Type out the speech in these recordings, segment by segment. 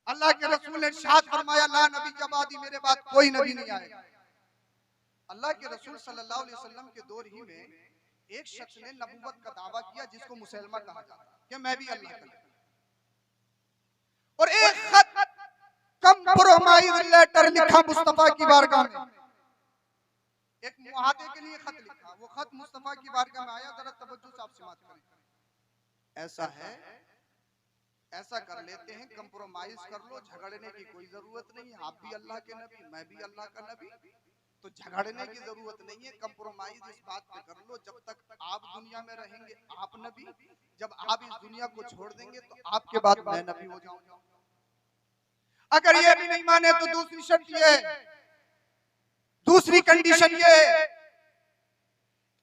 अल्लाह के रसूल ने इरशाद फरमाया, ला नबी के बाद मेरे बाद कोई नबी नहीं आएगा। अल्लाह के रसूल सल्लल्लाहु अलैहि वसल्लम के दौर ही में एक शख्स ने नबूवत का दावा किया जिसको मुसलमा कहा जाता है कि मैं भी अल्लाह का नबी। और एक खत कंप्रोमाइज लेटर लिखा मुस्तफा की बारगाह में, एक मुआहदे के लिए खत लिखा। वो खत मुस्तफा की बारगाह में आया। जरा तवज्जो से आप समाअत करें। ऐसा है, ऐसा कर लेते हैं, कंप्रोमाइज कर लो, झगड़ने की कोई जरूरत नहीं है। आप भी अल्लाह के नबी, मैं भी अल्लाह का नबी, तो झगड़ने की जरूरत नहीं है। कंप्रोमाइज इस बात पे कर लो, जब तक आप दुनिया में रहेंगे आप नबी, जब आप इस दुनिया को छोड़ देंगे तो आपके बाद मैं नबी हो जाऊंगा। अगर ये भी नहीं माने तो दूसरी शर्त ये, दूसरी कंडीशन ये,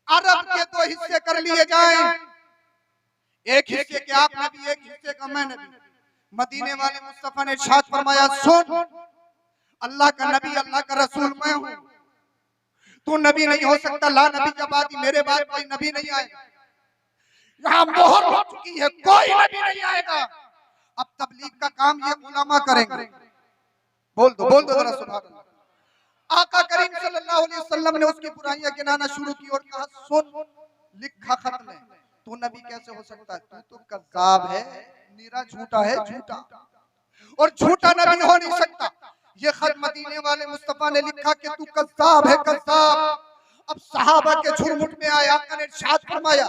अरब के दो हिस्से कर लिए जाएं, एक हिस्से के आप नबी, एक हिस्से का मैं नबी। मदीने वाले मुस्तफा ने इरशाद फरमाया, सुन, अल्लाह का नबी, अल्लाह का रसूल मैं हूं, तू नबी नहीं हो सकता। ला नबी के बाद मेरे बाद कोई नबी नहीं आएगा। यहाँ मोहर हो चुकी है, कोई नबी नहीं आएगा। अब तबलीग का काम ये उलमा करेंगे। बोल दो जरा सुभान अल्लाह। आका करीम सल्लल्लाहु अलैहि वसल्लम ने उसकी बुराइयां गिनाना शुरू की और कहा, सुन, लिखा खत में, तू नबी कैसे हो सकता है? तू तो कज़्ज़ाब है, नीरा झूठा है, झूठा, और झूठा नबी हो नहीं सकता। ये खत मदीने वाले मुस्तफा ने लिखा कि तू कज़्ज़ाब है, कज़्ज़ाब। अब सहाबा के झुरमुट में आया। आका ने इरशाद फरमाया,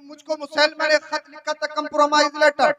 मुझको मुसलमान ने खत लिखा था, कंप्रोमाइज लेटर,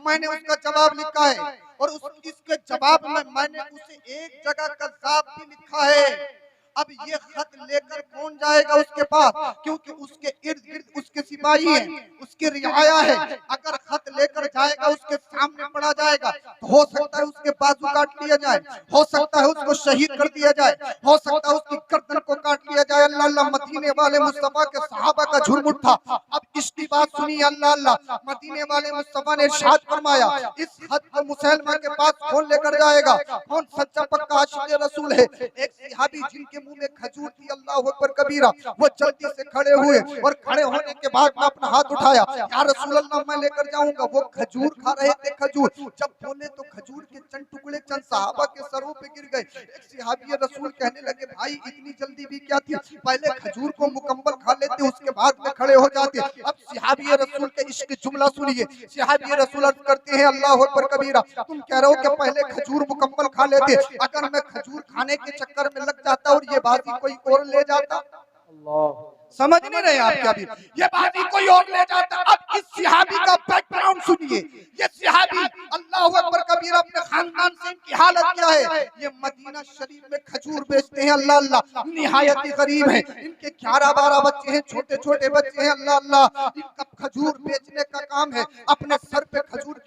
मैंने उसका जवाब लिखा है, और इसके जवाब में मैंने उसे एक जगह कज़्ज़ाब भी लिखा है। अब ये खत लेकर कौन जाएगा उसके पास? क्योंकि उसके इर्द गिर्द उसके सिपाही हैं, उसकी रियाया है। अगर खत लेकर जाएगा, उसके सामने पड़ा जाएगा, तो हो सकता है उसके बाजू काट लिया जाए, हो सकता है उसको शहीद कर दिया जाए, हो सकता है उसकी गर्दन को काट लिया जाए। अल्लाह अल्लाह, मदीने वाले मुस्तफा के सहाबा का झुरमुट था। अब इसकी बात सुनिए, अल्लाह अल्लाह, मदीने वाले मुस्तफा ने इरशाद फरमाया, इस खत को मुसलमान के पास कौन लेकर जाएगा? कौन सच्चा पक्का आशिक़ रसूल है? एक सहाबी जिनके मुंह में खजूर थी, अल्लाह अकबर कबीरा, वो जल्दी से खड़े हुए, और खड़े होने के बाद में अपना हाथ उठाया, या रसूल अल्लाह, मैं लेकर जाऊंगा। वो खजूर खा रहे थे। खजूर जब बोले तो खजूर के चंद टुकड़े चंद सहाबा के सरों पे गिर गए। एक सहाबी रसूल कहने लगे, भाई इतनी जल्दी भी क्या थी, पहले खजूर को मुकम्मल खा लेते, उसके बाद में खड़े हो जाते। अब सहाबी रसूल के इश्क जुमला सुनिए। सहाबी रसूल अर्ज़ करते हैं, अल्लाह अकबर कबीरा, तुम कह रहे हो कि पहले खजूर मुकम्मल खा लेते, अगर मैं खजूर खाने के चक्कर में लग जाता और ये बाजी कोई और ले जाता? समझ नहीं रहे आप क्या? भी ये बाजी कोई और ले जाता। अब इस सहाबी का बैकग्राउंड सुनिए। ये सहाबी, अल्लाह अकबर कबीर, अपने खानदान से इनकी हालत क्या है? ये मदीना शरीफ में खजूर बेचते हैं, अल्लाह अल्लाह, निहायत ही गरीब है। इनके 11-12 बच्चे हैं, छोटे छोटे बच्चे हैं, अल्लाह अल्लाह। इनका खजूर बेचने का काम है। अपने सर पे खजूर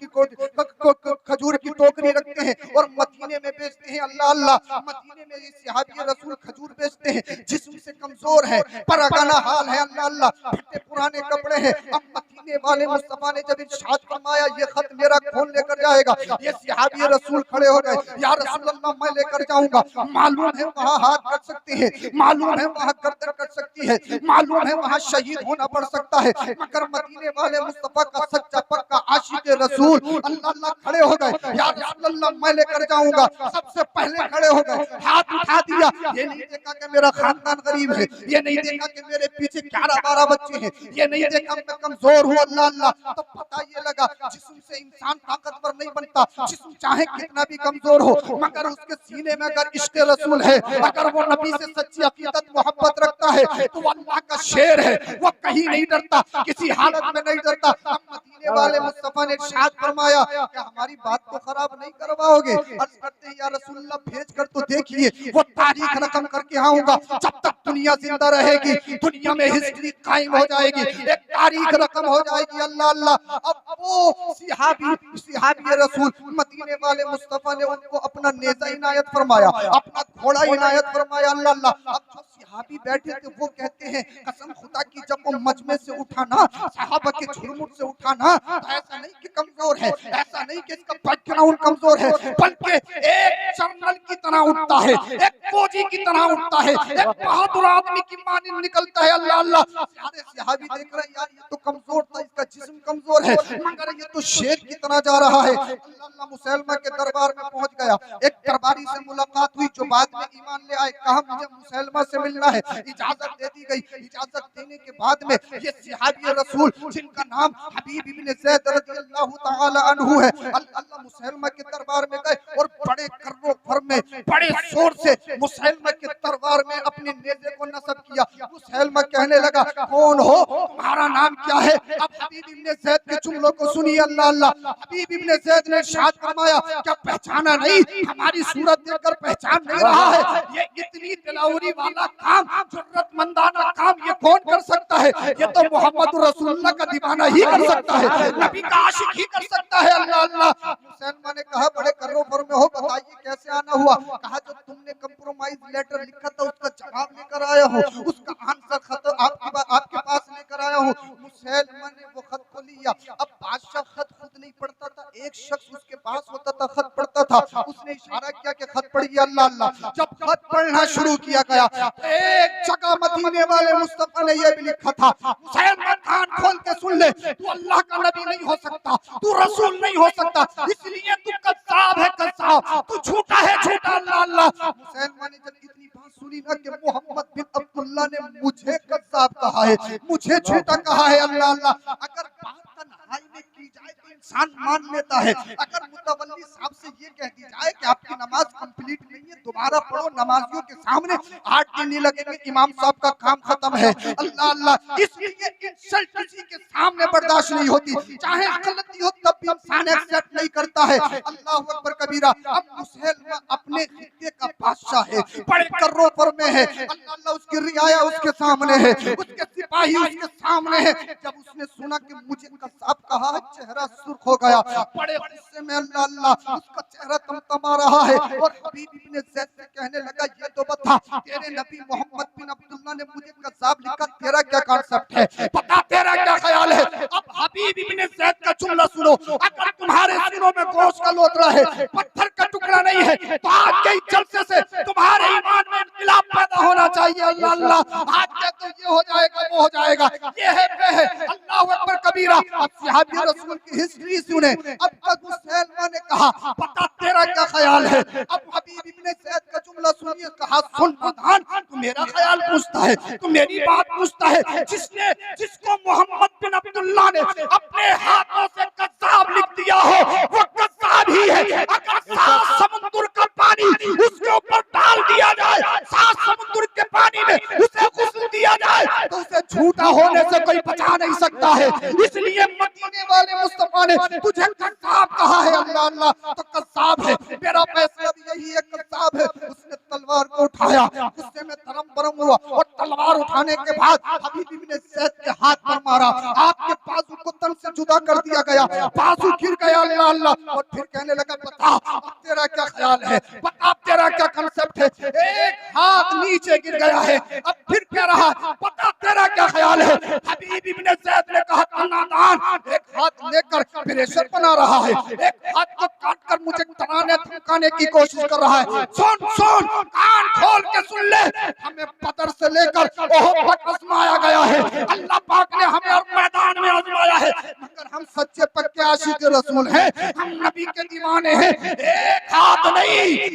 की टोकरी रखते हैं और मदीने में बेचते हैं, अल्लाह अल्लाह। मदीने में ये सहाबी रसूल खजूर बेचते हैं, जिस्म से कमजोर है, परगाना हाल है, अल्लाह अल्लाह, फटे पुराने कपड़े हैं। अब मदीने वाले मुस्तफा ने जब इरशाद फरमाया, ये खत मेरा कौन लेकर जाएगा? ये सहाबी रसूल खड़े हो गए, या रसूल अल्लाह, मैं लेकर जाऊंगा। मालूम है वहाँ हाथ कट सकते हैं, मालूम है वहाँ गर्दन कट सकती है, मालूम है वहाँ शहीद होना पड़ सकता है, मगर मदीने वाले मुस्तफा का सच्चा पक्का आशिक रसूल अल्लाह अल्लाह खड़े हो गए, या रसूल अल्लाह, मैं लेकर जाऊंगा। सबसे पहले खड़े हो गए, हाथ उठा दिया। ये नहीं देखा कि मेरा खानदान गरीब है, ये नहीं देखा कि मेरे पीछे 11-12 बच्चे हैं, ये नहीं देखा मैं कमजोर हूँ, अल्लाह अल्लाह। तो पता ये लगा, जिस्म से इंसान ताकतवर नहीं बनता, जिस्म चाहे कितना भी कमजोर हो, मगर उसके सीने में अगर इश्क रसूल है, अगर वो नबी से सच्ची अकीदत मोहब्बत रखता है, तो वो अल्लाह का शेर है। वो कहीं नहीं डरता, किसी हालत में नहीं डरता। अब मदीने वाले मुस्तफा ने इरशाद फरमाया कि हमारी बात को खराब नहीं करवाओगे? अर्ज़ करते हैं, या रसूल अल्लाह, भेज कर तो देखिए, वो तारीख रकम करके आऊंगा। जब तक दुनिया जिंदा रहेगी, दुनिया में हिस्ट्री कायम हो जाएगी, एक तारीख रकम हो जाएगी, अल्लाह अल्लाह। अब वो सहाबी रसूल मदीने वाले मुस्तफा ने उनको अपना नेज़ा इनायत फरमाया, अपना घोड़ा इनायत फरमाया, अल्लाह अल्लाह। अब जो सहाबी बैठे थे वो कहते हैं, कसम खुदा की, जब वो मजमे से उठाना, सहाबा के झुरमुट से उठाना, तो ऐसा नहीं कि कमजोर है, ऐसा नहीं कि इसका बैकग्राउंड कमजोर है, बल्कि एक जनरल की तरह उठता है, एक फौजी की तरह उठता है, एक बहादुर आदमी की मानिंद निकलता है। अल्लाह अल्लाह, सारे सहाबी देख रहे हैं यार ये तो कमजोर था, इसका जिस्म कमजोर है, मगर ये तो शेर की तरह जा रहा है। अल्लाह अल्लाह, मुसैलमा के दरबार में पहुंच गया। एक दरबारी से मुलाकात हुई जो बाद में ईमान ले आए, कहा मुझे मुसैलमा से मिलना है, इजाजत दे दी गई। इजाजत देने के बाद में ये सहाबी रसूल जिनका नाम हबीब इब्न ज़ैद रज़ियल्लाहु ताला अन्हु है, अल्लाह मुसैलमा के दरबार में गए और बड़े कर्रो फर में बड़े जोर से मुसैलमा के दरबार में अपने नेज़े को नस्ब किया। मुसैलमा कहने लगा कौन हो, तुम्हारा नाम क्या है? अब हबीब इब्न ज़ैद के जुमलों को सुनिए। अल्लाह अल्लाह, हबीब इब्न ज़ैद ने इरशाद फरमाया क्या पहचाना नहीं? हमारी सूरत देखकर पहचान नहीं रहा है? ये इतनी दिलावरी वाला काम, जुर्रतमंदाना काम ये कौन कर सकता है? ये तो मोहम्मद रसूलुल्लाह का दीवाना ही कर सकता है, नबी का आशिक ही कर सकता है। अल्लाह अल्लाह, मुसलमान ने कहा बड़े कर्रो फर में हो, बताइए कैसे आना हुआ? कहा जो तुमने कंप्रोमाइज लेटर लिखा था उसका जवाब लेकर आया हूँ, उसका आंसर खत आपके पास लेकर आया हूँ। मुसलमान ने वो खत को लिया। अब बादशाह खत खुद नहीं पढ़ता था, एक शख्स उसके पास होता था खत पढ़ता था। उसने इशारा किया कि खत पढ़िए। अल्लाह अल्लाह, जब खत पढ़ना शुरू किया गया, एक जगह मदीने वाले मुस्तफा ने यह भी लिखा था, मुसलमान कान खोल के सुन ले, तू अल्लाह का नबी नहीं हो सकता, तू रसूल नहीं हो सकता, इसलिए तू कज़्ज़ाब है, कज़्ज़ाब, तू झूठा है, झूठा। अल्लाह अल्लाह, मुसलमान ने जब इतनी बात सुनी ना कि मोहम्मद बिन अब्दुल्लाह ने मुझे कज़्ज़ाब कहा है, मुझे झूठा कहा है। अल्लाह अल्लाह, अगर बात तन्हाई में की जाए तो इंसान मान लेता है, अगर मुतवल्ली साहब से ये कह दी जाए कि आपकी नमाज कंप्लीट नहीं है, दोबारा पढ़ो, नमाजियों के सामने 8 दिन नहीं लगेंगे, इमाम साहब का काम खत्म है। अल्लाह अल्लाह, इसलिए इंसल्ट किसी के सामने बर्दाश्त नहीं होती, चाहे गलती हो तब भी इंसान एक्सेप्ट नहीं करता है। अल्लाह अकबर कबीरा। अब मुसलमान अपने खित्ते का बादशाह है, बड़े कर्रों पर में है। अल्लाह अल्लाह, उसकी रियाया उसके सामने है, उसके सिपाही उसके सामने है। जब उसने सुना कि मुझे कज़्ज़ाब कहा, चेहरा सुर्ख हो गया, बड़े गुस्से में। अल्लाह अल्लाह, उसका चेहरा तमतमा रहा है और हबीब इब्न ज़ैद से कहने लगा ये तो बता, तेरे नबी मोहम्मद बिन अब्दुल्लाह ने मुझे कज़्ज़ाब लिखा, तेरा क्या कॉन्सेप्ट है, बता तेरा क्या ख्याल है? अब हबीब इब्न ज़ैद का जुमला सुनो, अगर तुम्हारे सीनों में गोश्त का लोथड़ा है, पत्थर का टुकड़ा नहीं है, तो आज के जलसे से तुम्हारे ईमान में इनकलाब पैदा होना चाहिए। अल्लाह अल्लाह, आज के तो ये हो जाएगा वो हो जाएगा, ये है वे है। अल्लाह अकबर कबीरा। अब सहाबी रसूल की हिस्ट्री सुने। अब तक मुसलमान ने कहा बता तेरा क्या ख्याल है? अब हबीब इब्न ज़ैद का जुमला सुनिए, कहा सुन मदान, तू मेरा ख्याल पूछता है, तू मेरी बात पूछता है, जिसको मोहम्मद बिन अब्दुल्लाह ने अपने हाथों से कज़्ज़ाब लिख दिया हो, वो कज़्ज़ाब ही है। अगर 7 समुद्र का पानी उसके ऊपर डाल दिया जाए, 7 समुद्र के पानी में उसे गुस्ल दिया जाए, तो उसे झूठा होने से कोई बचा नहीं सकता है। इसलिए मदीने वाले मुस्तफा ने तुझे कज़्ज़ाब कहा है। अल्लाह अल्लाह, तो कज़्ज़ाब है, मेरा फैसला भी यही है, कज़्ज़ाब है। उसने तलवार को उठाया, गुस्से में धर्म बरम हुआ और तलवार उठाने के बाद हबीब इब्न ज़ैद के हाथ पर मारा, आपके बाजू को तन से जुदा कर दिया गया, बाजू गिर गया। अल्लाह अल्लाह, और फिर कहने लगा बता अब तेरा क्या ख्याल है, बता तेरा क्या कांसेप्ट है? एक हाथ नीचे गिर गया है, अब फिर कह रहा बता तेरा क्या ख्याल है? हबीब इब्न ज़ैद ने कहा नादान, एक हाथ लेकर प्रेशर बना रहा है, एक हाथ को काट कर मुझे डराने धमकाने की कोशिश कर रहा है। सुन सुन, कान खोल के सुन ले, हमें बदर से लेकर ओहद तक आजमाया गया है, अल्लाह पाक ने हमें और मैदान में आजमाया है, मगर हम सच्चे पक्के आशिक रसूल हैं, हम नबी के दीवाने हैं। एक हाथ नहीं,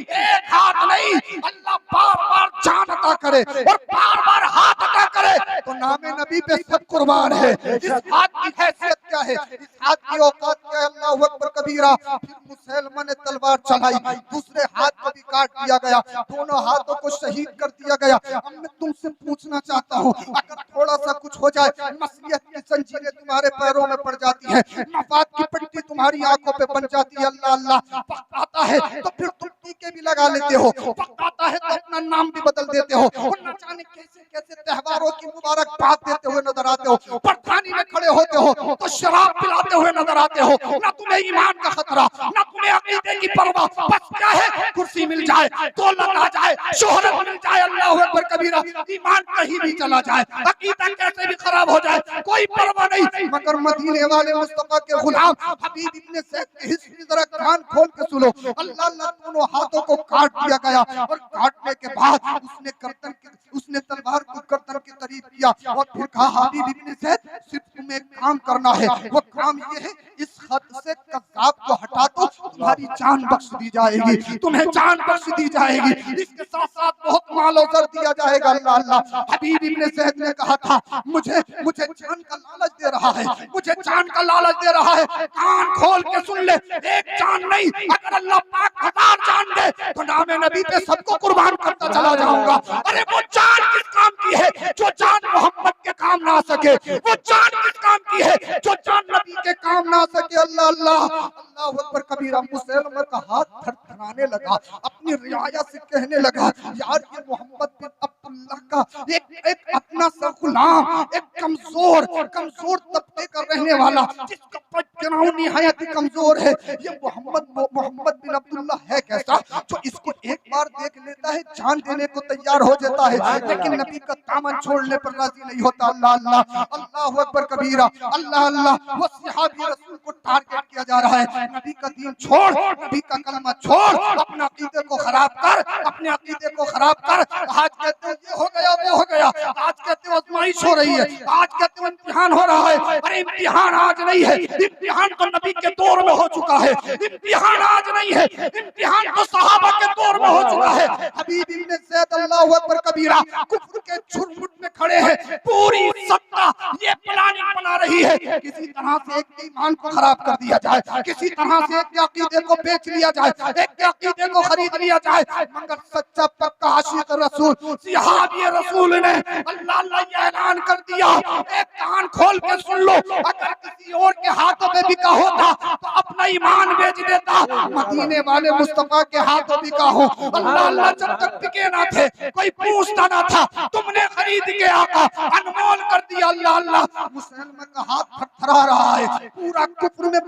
अल्लाह बार बार जान अता करे और बार बार हाथ अता करे तो नामे नबी पे सब कुर्बान है। इस हाथ की हैसियत क्या है, इस हाथ की औकात क्या है? अल्लाहु अकबर कबीरा। फिर मुसलमान ने तलवार चलाई, दूसरे हाथ को भी काट दिया गया, दोनों हाथों को शहीद कर दिया गया। अब मैं तुमसे पूछना चाहता हूँ, अगर थोड़ा सा कुछ हो जाए, मसलियत की जंजीरें तुम्हारे पैरों में पड़ जाती है, मफाद की पट्टी तुम्हारी आंखों पे बन जाती है, अल्लाह अल्लाह, वक्त आता है तो फिर तुम टीके भी लगा लेते हो, वक्त आता है तो अपना नाम भी बदल देते हो, और न जाने कैसे कैसे त्योहारों की मुबारकबाद देते हुए नजर आते हो, प्रधानी में खड़े होते हो तो शराब पिलाते हुए नजर आते हो। न तुम्हें ईमान का खतरा, न तुम्हें अकीदे की परवाह, बस क्या है कुर्सी मिल जाए, दौलत आ जाए, शोहरत मिल जाए, अल्लाह अकबर कबीरा, ईमान कहीं भी चला जाए, अकीदा कैसे भी खराब हो जाए, कोई परवाह नहीं। मगर मदीने वाले मुस्तफा के गुलाम हबीब इब्न ज़ैद की हिस्ट्री जरा कान खोल के सुनो। अल्लाह अल्लाह दोनों हाथों को काट दिया गया और काटने के बाद उसने तलवार को गर्दन के करीब किया और फिर कहा हबीब इब्ने ज़ैद सिर्फ तुम्हें एक काम करना है, वो काम ये है इस खत से कज़्ज़ाब को हटा दो, तुम्हारी जान बख्श दी जाएगी, तुम्हें जान बख्श दी जाएगी, इसके साथ साथ बहुत माल और दर दिया जाएगा। अल्लाह अल्लाह हबीब इब्ने ज़ैद ने कहा था मुझे मुझे जान का लालच दे रहा है, मुझे जान का लालच दे रहा है। कान खोल के सुन ले, एक जान नहीं, अगर अल्लाह पाक 1000 जान दे तो नामे नबी पे सबको कुर्बान करता चला जाऊंगा। अरे वो जान किस काम की है जो जान मोहम्मद के काम ना आ सके, वो जान किस काम की है जो जान नबी के काम ना आ सके। अल्लाह अल्लाह अल्लाह अकबर कबीरा। मुसलमान का हाथ थरथराने लगा, अपनी रियाया से कहने लगा यार ये मोहम्मद बिन अब्दुल्लाह का एक अपना सा गुलाम, एक कमजोर कमजोर तबके का रहने वाला जिसका बैकग्राउंड निहायत ही कमजोर है, ये मोहम्मद बिन अब्दुल्लाह है कैसा जो इसको एक बार देख लेता है जान देने को तैयार हो जाता है, लेकिन नबी का दामन छोड़ने पर राजी नहीं होता। अल्लाह अल्लाह अल्लाह अकबर कबीरा। अल्लाह अल्लाह वो सहाबी रसूल को टारगेट किया जा रहा है, नबी का दीन छोड़, नबी का कलमा छोड़, अपने अकीदे को खराब कर, अपने अकीदे को खराब कर। आज कहते हो ये हो गया वो हो गया, आज कहते हो आजमाइश हो रही है, आज कहते हो इम्तिहान हो रहा है। अरे इम्तिहान आज नहीं है, इम्तिहान तो नबी के दौर में हो चुका है, इम्तिहान आज नहीं है, इम्तिहान तो सहाबा के दौर में हो चुका है। हबीब इब्ने ज़ैद अल्लाहु अकबर कबीरा कुफ्र के झुरमुट में खड़े हैं, पूरी सत्ता ये प्लानिंग बना रही है किसी तरह से एक के ईमान को खराब कर दिया जाए, किसी तरह से एक के अकीदे को बेच लिया जाए, एक के अकीदे को खरीद लिया जाए। मगर सच्चा पक्का आशिक रसूल सहाबी रसूल ने अल्लाह अल्लाह ये ऐलान कर दिया, एक कान खोल के सुन लो, अगर किसी और के हाथों में बिका होता तो अपना ईमान बेच देता, मदीने वाले मुस्तफा के हाथों बिका हो। अल्लाह अल्लाह जब तक बिके ना थे कोई पूछता ना था, तुमने खरीद के आका अनमोल कर दिया। अल्लाह अल्लाह मुसलमान का हाथ थरथरा रहा है, पूरे कुफ्र में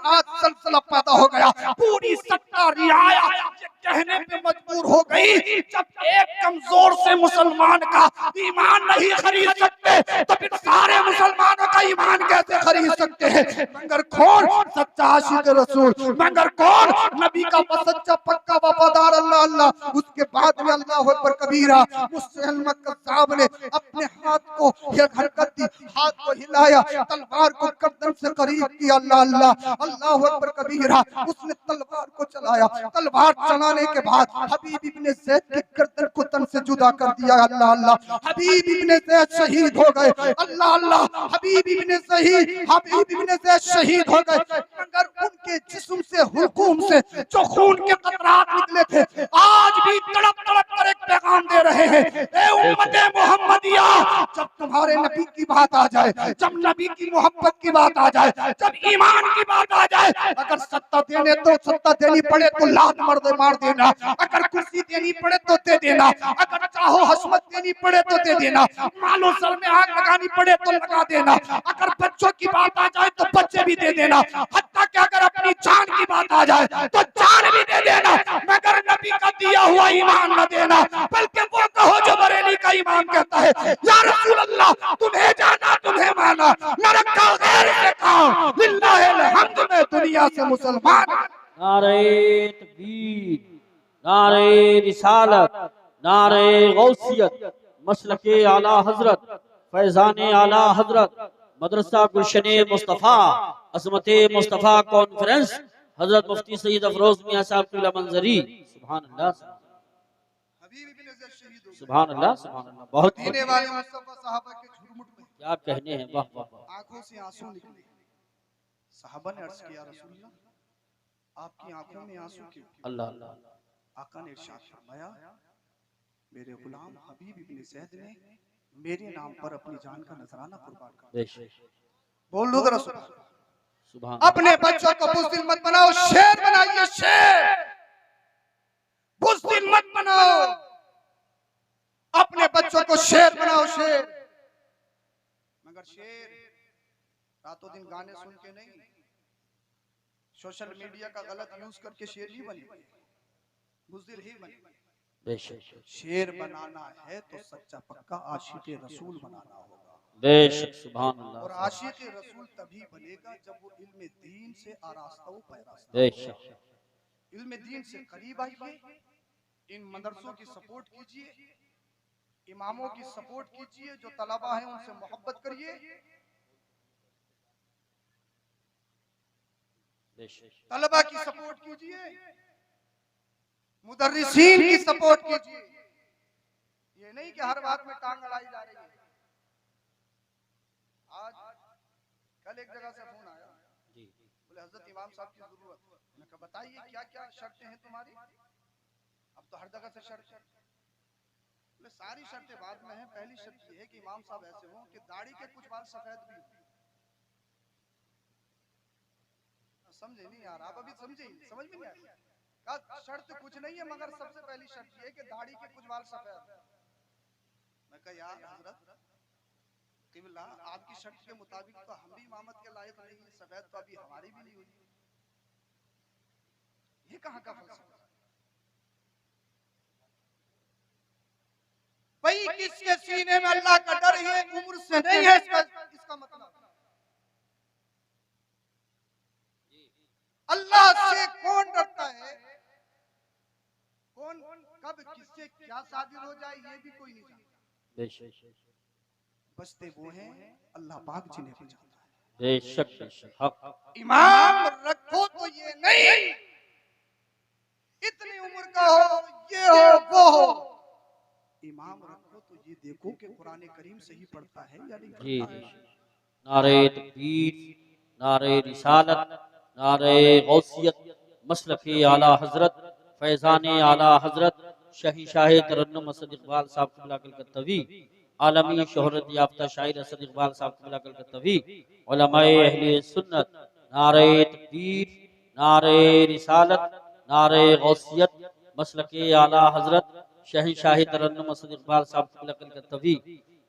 आज सलसला पैदा हो गया, पूरी सत्ता रियाया ये कहने पे मजबूर हो गई जब एक कमजोर से मुसलमान का ईमान नहीं खरीद सकते तो फिर सारे मुसलमानों का ईमान कैसे खरीद सकते हैं। मगर कौन सच्चा आशिक रसूल, मगर कौन नबी का सच्चा पक्का वफादार। अल्लाह अल्लाह उसके बाद में अल्लाह अकबर कबीरा मुसलमान कज़्ज़ाब ने अपने हाथ को हरकत दी, हाथ को हिलाया, तलवार को गर्दन से करीब किया। अल्लाह अल्लाह अल्लाह अकबर कबीरा उसने तलवार को चलाया, तलवार चलाने के बाद हबीब इब्ने ज़ैद की गर्दन को तन से जुदा कर दिया। अल्लाह अल्लाह हबीब इब्ने ज़ैद शहीद हो गए। अल्लाह अल्लाह हबीब इब्ने ज़ैद शहीद हो गए। मगर उनके जिस्म से हुलकूम से जो खून के कतरात निकले थे आज भी तड़प तड़प कर एक पैगाम दे रहे हैं, ए उम्मते मोहम्मदिया, जब तुम्हारे नबी की बात आ जाए, जब नबी की मोहब्बत की बात आ जाए, जब ईमान की बात आ जाए, अगर सत्ता देनी पड़े तो लात मार देना, अगर कुर्सी देनी पड़े तो दे देना, अगर चाहो हसमत देनी पड़े तो दे देना, मालो सर में आग लगानी पड़े तो लगा देना, अगर बच्चों की बात आ जाए तो बच्चे भी दे देना, हत्ता कि अगर अपनी जान की बात आ जाए तो जान भी दे देना, मगर नबी का दिया हुआ ईमान न देना। बल्कि वो कहो जो बरेली का ईमान कहता है या रसूल अल्लाह तुम्हें जाना तुम्हें माना, न रखा गैर से काम, लिल्लाहिल हम्द में दुनिया से मुसलमान। नारे तकबीर, नारे रिसालत, नारे गौसियत, मसलके आला हजरत, फैजाने आला हजरत, मदरसा गुलशने मुस्तफ़ा, अज़मते मुस्तफ़ा कॉन्फ्रेंस, हजरत मुफ्ती सईद अफरोज मियां साहब की मंजरी। सुभान अल्लाह, सुभान अल्लाह, सुभान अल्लाह। बहुत मदीने वाले मुस्तफा साहबा के झुरमुट में क्या कहने हैं, वाह वाह वाह। आंखों से आंसू निकले। साहबा ने अर्ज किया रसूलल्लाह आपकी आंखों में आंसू क्यों? अल्लाह अल्लाह। आका ने इरशाद फरमाया मेरे गुलाम हबीब इब्ने ज़ैद ने मेरे नाम पर अपनी जान का नजराना कुर्बान कर दिया। बोल दो जरा सुभान। अपने बच्चों को बुज़दिल मत बनाओ, शेर बनाइए, शेर, बुज़दिल मत बनाओ, अपने बच्चों को शेर बनाओ, शेर। मगर शेर रातों दिन गाने सुन के नहीं, सोशल मीडिया का गलत यूज करके शेर ही बने, बुज़दिल ही बने। शेर बनाना है तो सच्चा पक्का आशिक रसूल बनाना होगा। बेशक सुभान अल्लाह और सुभान आशिक रसूल तभी बनेगा जब वो इल्म दीन से आरास्ता व पैरास्ता हो। बेशक इल्म दीन से करीब आइए, इन मदरसों की सपोर्ट कीजिए, इमामों की सपोर्ट कीजिए, जो तलबा हैं उनसे मोहब्बत करिए, बेशक तलबा की सपोर्ट कीजिए, मुदर्रिसीन की सपोर्ट कीजिए। ये नहीं कि हर बात में टांग अड़ाई जा रही है। आज कल एक जगह से फोन आया, जी बोले हजरत इमाम साहब की जरूरत। मैंने कहा बताइए क्या क्या शर्तें हैं तुम्हारी। अब तो हर जगह से शर्त, बोले सारी शर्तें बाद में हैं, पहली शर्त ये है कि इमाम साहब ऐसे हों कि दाढ़ी के कुछ बाल सफेद भी हों। समझे नहीं यार, आप अभी समझे, समझ में नहीं आया। कहा शर्त कुछ नहीं है, मगर सबसे पहली शर्त ये है कि दाढ़ी के कुछ बाल सफेद। मैं कहा यार हजरत किबला, आपकी शर्त के मुताबिक तो हम भी इमामत के लायक नहीं है, सफेद तो अभी हमारी भी नहीं हुई। ये कहाँ का फलसफा? भाई किसके सीने में अल्लाह का डर है, उम्र से नहीं है, इसका मतलब अल्लाह से कौन डरता है, कौन कब किससे क्या साजिश हो जाए ये भी कोई नहीं जानता। बेशक बचते वो हैं अल्लाह पाक जिन्हें बचाता है। बेशक बेशक हक इमाम रखो तो ये नहीं इतनी उम्र का हो, ये हो वो हो। इमाम रखो तो ये देखो कि कुरान करीम सही पढ़ता है या नहीं जी पढ़ता है। नारे तकबीर नारे रिसालत नारे गौसियत मसलक आला हजरत फैजान आला हजरत शहंशाह तरन्नुम असद इकबाल साहब क़िबला कलकत्तवी आलमी शोहरत याफ्ता शायर असद इकबाल साहब क़िबला कलकत्तवी उलमाए अहले सुन्नत नारे तकबीर नारे रिसालत नारे गौसियत मसलक आला हजरत शहंशाह तरन्नुम असद इकबाल साहब क़िबला कलकत्तवी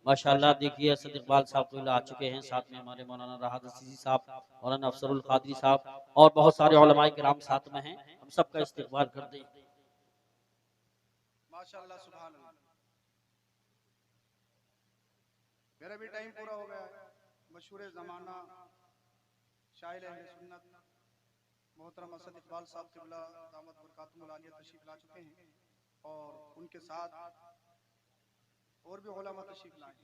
माशाअल्लाह। देखिए असद इकबाल साहब तो आ चुके हैं, साथ में हमारे मौलाना राहत असीसी साहब, मौलाना अफसरुल कादरी साहब और बहुत सारे उलमाए किराम साथ में हैं। हम सबका इस्तकबाल करते हैं। माशाअल्लाह सुभान अल्लाह। मेरा भी टाइम पूरा हो गया है। मशहूर जमाना शायर अहले सुन्नत मोहतरम असद इकबाल साहब क़िबला दामत बरकातुहुल आलिया तशरीफ ला चुके हैं और उनके साथ और भी उलमा तशरीफ लाए।